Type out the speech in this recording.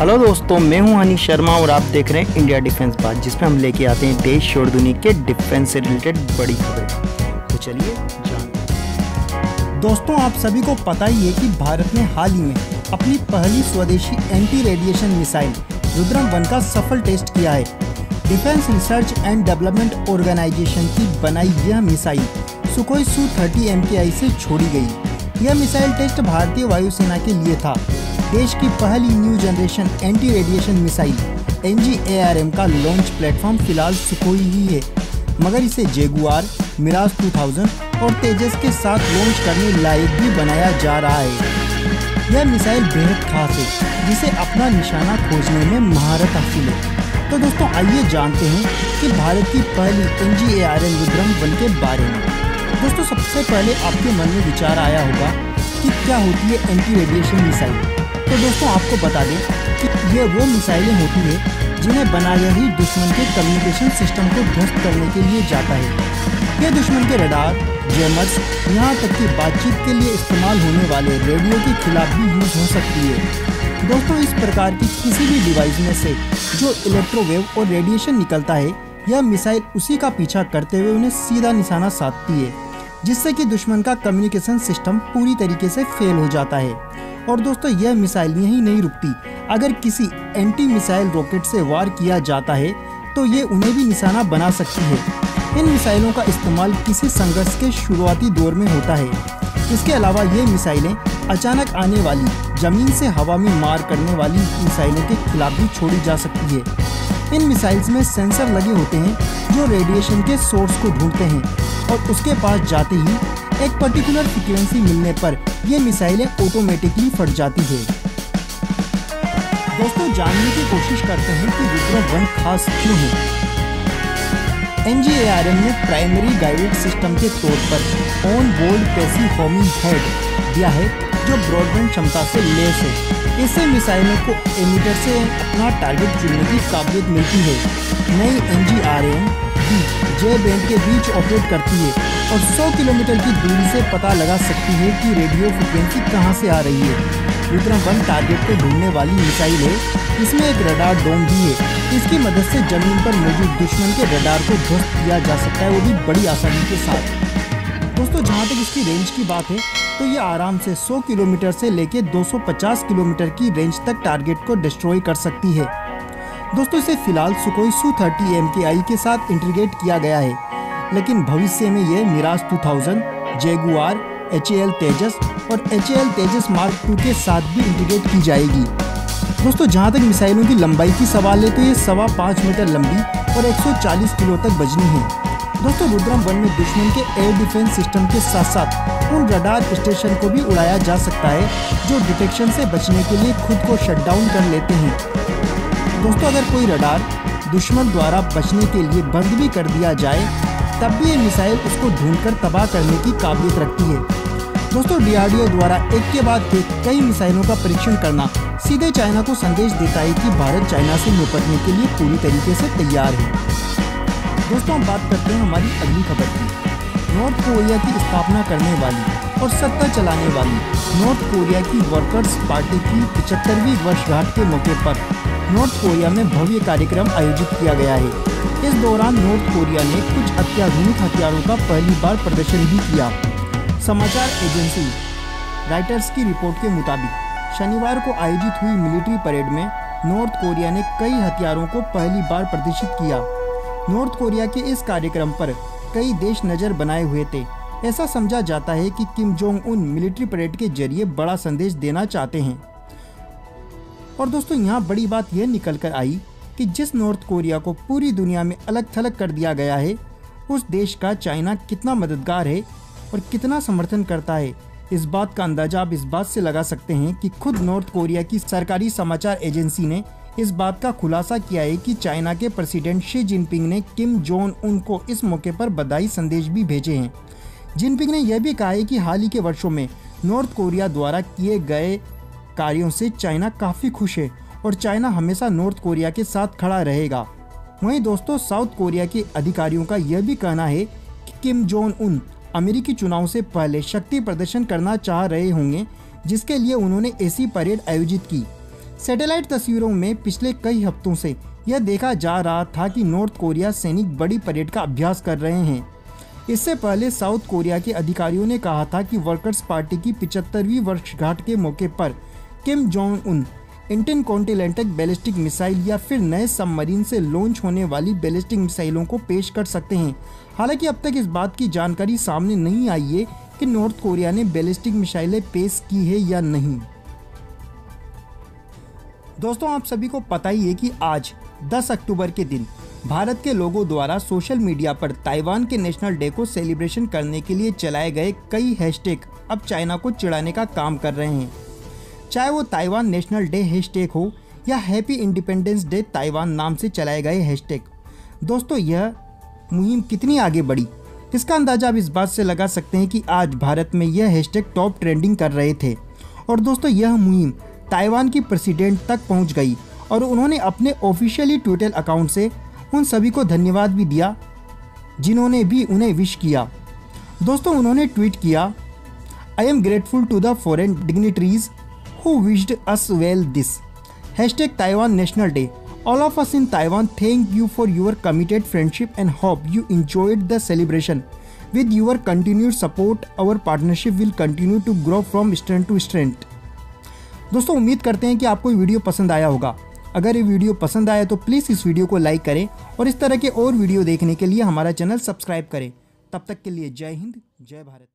Hello दोस्तों, मैं हूं हनी शर्मा और आप देख रहे हैं इंडिया डिफेंस बात, जिसमें हम लेके आते हैं देश और दुनिया के डिफेंस से रिलेटेड बड़ी खबरें। तो चलिए जानते हैं। दोस्तों, आप सभी को पता ही है कि भारत ने हाल ही में अपनी पहली स्वदेशी एंटी रेडिएशन मिसाइल रुद्रम 1 का सफल टेस्ट किया है। Defence research and development organisation की बनाई यह मिसाइल सुखोई Su-30 MKI से छोड़ी गई। यह मिसाइल टेस्ट भारतीय वायुसेना के लिए था। देश की पहली new generation anti radiation missile NGARM का लॉन्च प्लेटफॉर्म फिलहाल सुखोई ही है, मगर इसे जैगुआर, मिराज 2000 और तेजस के साथ लॉन्च करने लायक भी बनाया जा रहा है। यह मिसाइल बेहद खास है, जिसे अपना निशाना खोजने में महारत हासिल है। तो दोस्तों, आइए जानते हैं कि भारत की पहली NGARM रुद्रम 1 के बारे में। दोस्तों, सबसे पहले आपके मन में विचार आया होगा कि क्या होती है एंटी रेडिएशन मिसाइल। तो दोस्तों, आपको बता दें कि ये वो मिसाइलें होती है जिन्हें बनाया ही दुश्मन के कम्युनिकेशन सिस्टम को ध्वस्त करने के लिए जाता है। ये दुश्मन के रडार, जैमर्स, यहाँ तक कि बातचीत के लिए इस्तेमाल होने वाले रेडियो के खिलाफ भी यूज हो सकती है। दोस्तों, इस प्रकार की किसी भी डिवाइस में से जो इलेक्ट्रोवेव और रेडिएशन निकलता है, यह मिसाइल उसी का पीछा करते हुए उन्हें सीधा निशाना साधती है, जिससे कि दुश्मन का कम्युनिकेशन सिस्टम पूरी तरीके से फेल हो जाता है। और दोस्तों, यह मिसाइल यहीं नहीं रुकती। अगर किसी एंटी मिसाइल रॉकेट से वार किया जाता है तो ये उन्हें भी निशाना बना सकती है। इन मिसाइलों का इस्तेमाल किसी संघर्ष के शुरुआती दौर में होता है। इसके अलावा ये मिसाइलें अचानक आने वाली जमीन से हवा में मार करने वाली मिसाइलों के खिलाफ भी छोड़ी जा सकती है। इन मिसाइल्स में सेंसर लगे होते हैं जो रेडिएशन के सोर्स को ढूंढते हैं, और उसके पास जाते ही एक पर्टिकुलर फ्रीक्वेंसी मिलने पर ये मिसाइलें ऑटोमेटिकली फट जाती है। दोस्तों, जानने की कोशिश करते हैं कि रुद्रम 1 खास क्यों है। NGARM ने प्राइमरी गाइडेड सिस्टम के तौर पर on board passive homing head दिया है, जो ब्रॉडबैंड क्षमता से लैस है। इससे मिसाइलों को एमिटर से अपना टारगेट चुनने की काबिलियत मिलती है। नई NGARM जे बैंड के बीच ऑपरेट करती है और 100 किलोमीटर की दूरी से पता लगा सकती है कि रेडियो फ्रिक्वेंसी कहां से आ रही है। रुद्रम 1 टारगेट को ढूंढने वाली मिसाइल है। इसमें एक रडार डोम भी है। इसकी मदद से जमीन पर मौजूद दुश्मन के रडार को ध्वस्त किया जा सकता है, वो भी बड़ी आसानी के साथ। दोस्तों, जहां तक इसकी रेंज की बात है तो ये आराम से 100 किलोमीटर से लेकर 250 किलोमीटर की रेंज तक टारगेट को डिस्ट्रॉय कर सकती है। दोस्तों, इसे फिलहाल सुखोई Su-30 MKI के साथ इंटीग्रेट किया गया है, लेकिन भविष्य में ये मिराज 2000, जैगुआर, HAL तेजस और HAL तेजस मार्क II के साथ भी इंटीग्रेट की जाएगी। दोस्तों, जहां तक मिसाइलों की लंबाई की सवाल है तो ये 5.25 मीटर लंबी और 140 किलो तक वजनी है। दोस्तों, रुद्रम 1 में दुश्मन के एयर डिफेंस सिस्टम के साथ साथ उन रडार स्टेशन को भी उड़ाया जा सकता है जो डिटेक्शन से बचने के लिए खुद को शट डाउन कर लेते हैं। दोस्तों, अगर कोई रडार दुश्मन द्वारा बचने के लिए बंद भी कर दिया जाए, तब भी ये मिसाइल उसको ढूंढकर तबाह करने की काबिलियत रखती है। दोस्तों, DRDO द्वारा एक के बाद एक कई मिसाइलों का परीक्षण करना सीधे चाइना को संदेश देता है कि भारत चाइना से निपटने के लिए पूरी तरीके से तैयार है। दोस्तों, हम बात करते हैं हमारी अगली खबर की। नॉर्थ कोरिया की स्थापना करने वाली और सत्ता चलाने वाली नॉर्थ कोरिया की वर्कर्स पार्टी की 75वीं वर्षगांठ के मौके पर नॉर्थ कोरिया में भव्य कार्यक्रम आयोजित किया गया है। इस दौरान नॉर्थ कोरिया ने कुछ अत्याधुनिक हथियारों का पहली बार प्रदर्शन भी किया। समाचार एजेंसी राइटर्स की रिपोर्ट के मुताबिक शनिवार को आयोजित हुई मिलिट्री परेड में नॉर्थ कोरिया ने कई हथियारों को पहली बार प्रदर्शित किया। नॉर्थ कोरिया के इस कार्यक्रम पर कई देश नजर बनाए हुए थे। ऐसा समझा जाता है कि Kim Jong Un military parade के जरिए बड़ा संदेश देना चाहते हैं। और दोस्तों, यहाँ बड़ी बात यह निकल कर आई कि जिस नॉर्थ कोरिया को पूरी दुनिया में अलग थलग कर दिया गया है, उस देश का चाइना कितना मददगार है और कितना समर्थन करता है। इस बात का अंदाजा आप इस बात से लगा सकते हैं कि खुद नॉर्थ कोरिया की सरकारी समाचार एजेंसी ने इस बात का खुलासा किया है कि चाइना के प्रेसिडेंट शी जिनपिंग ने किम जोंग उन को इस मौके पर बधाई संदेश भी भेजे हैं। जिनपिंग ने यह भी कहा है कि हाल ही के वर्षों में नॉर्थ कोरिया द्वारा किए गए कार्यों से चाइना काफ़ी खुश है और चाइना हमेशा नॉर्थ कोरिया के साथ खड़ा रहेगा। वहीं दोस्तों, साउथ कोरिया के अधिकारियों का यह भी कहना है कि किम जोंग उन अमेरिकी चुनाव से पहले शक्ति प्रदर्शन करना चाह रहे होंगे, जिसके लिए उन्होंने ऐसी परेड आयोजित की। सैटेलाइट तस्वीरों में पिछले कई हफ्तों से यह देखा जा रहा था कि नॉर्थ कोरिया सैनिक बड़ी परेड का अभ्यास कर रहे हैं। इससे पहले साउथ कोरिया के अधिकारियों ने कहा था कि वर्कर्स पार्टी की 75वीं वर्षगांठ के मौके पर Kim Jong Un intercontinental ballistic missile या फिर नए सबमरीन से लॉन्च होने वाली बैलिस्टिक मिसाइलों को पेश कर सकते हैं। हालांकि अब तक इस बात की जानकारी सामने नहीं आई है कि नॉर्थ कोरिया ने बैलिस्टिक मिसाइलें पेश की है या नहीं। दोस्तों, आप सभी को पता ही है कि आज 10 अक्टूबर के दिन भारत के लोगों द्वारा सोशल मीडिया पर ताइवान के नेशनल डे को सेलिब्रेशन करने के लिए चलाए गए कई हैशटैग अब चाइना को चिढ़ाने का काम कर रहे हैं। चाहे वो ताइवान नेशनल डे हैशटैग हो या हैप्पी इंडिपेंडेंस डे ताइवान नाम से चलाए गए हैशटैग। दोस्तों, यह मुहिम कितनी आगे बढ़ी इसका अंदाजा आप इस बात से लगा सकते हैं कि आज भारत में यह हैशटैग टॉप ट्रेंडिंग कर रहे थे। और दोस्तों, यह मुहिम ताइवान की प्रेसिडेंट तक पहुंच गई और उन्होंने अपने ऑफिशियली ट्विटर अकाउंट से उन सभी को धन्यवाद भी दिया जिन्होंने भी उन्हें विश किया। दोस्तों, उन्होंने ट्वीट किया, I am grateful to the foreign dignitaries who wished us well this hashtag Taiwan national day. All of us in Taiwan thank you for your committed friendship and hope you enjoyed the celebration. With your continued support our partnership will continue to grow from strength to strength. दोस्तों, उम्मीद करते हैं कि आपको ये video पसंद आया होगा। अगर ये वीडियो पसंद आया तो प्लीज़ इस वीडियो को लाइक करें और इस तरह के और वीडियो देखने के लिए हमारा चैनल सब्सक्राइब करें। तब तक के लिए जय हिंद, जय भारत।